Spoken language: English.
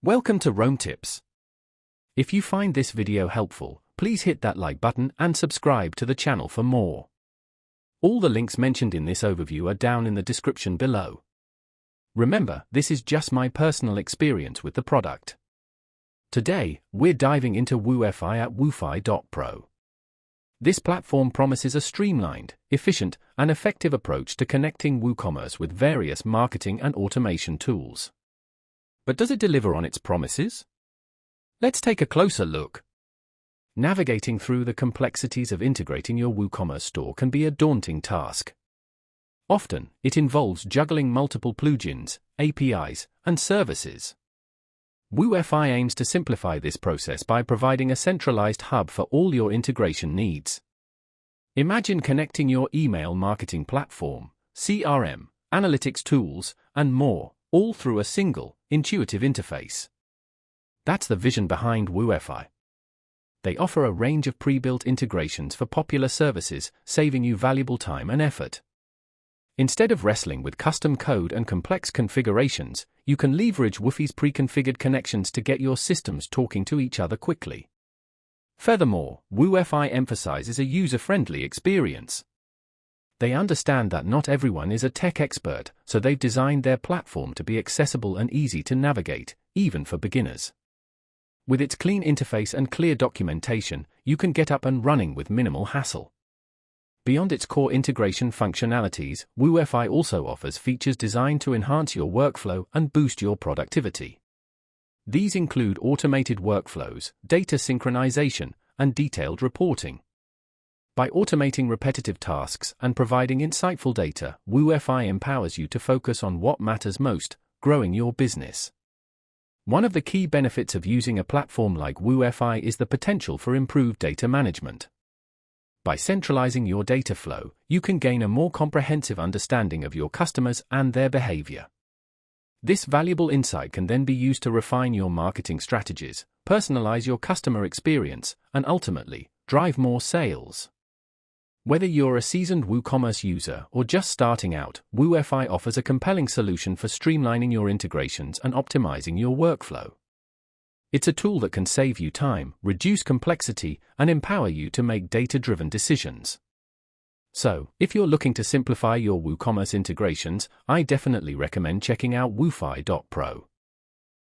Welcome to Rome Tips. If you find this video helpful, please hit that like button and subscribe to the channel for more. All the links mentioned in this overview are down in the description below. Remember, this is just my personal experience with the product. Today, we're diving into WOOFi at WOOFi.pro. This platform promises a streamlined, efficient, and effective approach to connecting WooCommerce with various marketing and automation tools. But does it deliver on its promises? Let's take a closer look. Navigating through the complexities of integrating your WooCommerce store can be a daunting task. Often, it involves juggling multiple plugins, APIs, and services. WooFi aims to simplify this process by providing a centralized hub for all your integration needs. Imagine connecting your email marketing platform, CRM, analytics tools, and more, all through a single, intuitive interface. That's the vision behind WooFi. They offer a range of pre-built integrations for popular services, saving you valuable time and effort. Instead of wrestling with custom code and complex configurations, you can leverage WOOFi's pre-configured connections to get your systems talking to each other quickly. Furthermore, WooFi emphasizes a user-friendly experience. They understand that not everyone is a tech expert, so they've designed their platform to be accessible and easy to navigate, even for beginners. With its clean interface and clear documentation, you can get up and running with minimal hassle. Beyond its core integration functionalities, WooFi also offers features designed to enhance your workflow and boost your productivity. These include automated workflows, data synchronization, and detailed reporting. By automating repetitive tasks and providing insightful data, WooFi empowers you to focus on what matters most, growing your business. One of the key benefits of using a platform like WooFi is the potential for improved data management. By centralizing your data flow, you can gain a more comprehensive understanding of your customers and their behavior. This valuable insight can then be used to refine your marketing strategies, personalize your customer experience, and ultimately, drive more sales. Whether you're a seasoned WooCommerce user or just starting out, WooFi offers a compelling solution for streamlining your integrations and optimizing your workflow. It's a tool that can save you time, reduce complexity, and empower you to make data-driven decisions. So, if you're looking to simplify your WooCommerce integrations, I definitely recommend checking out WOOFi.pro.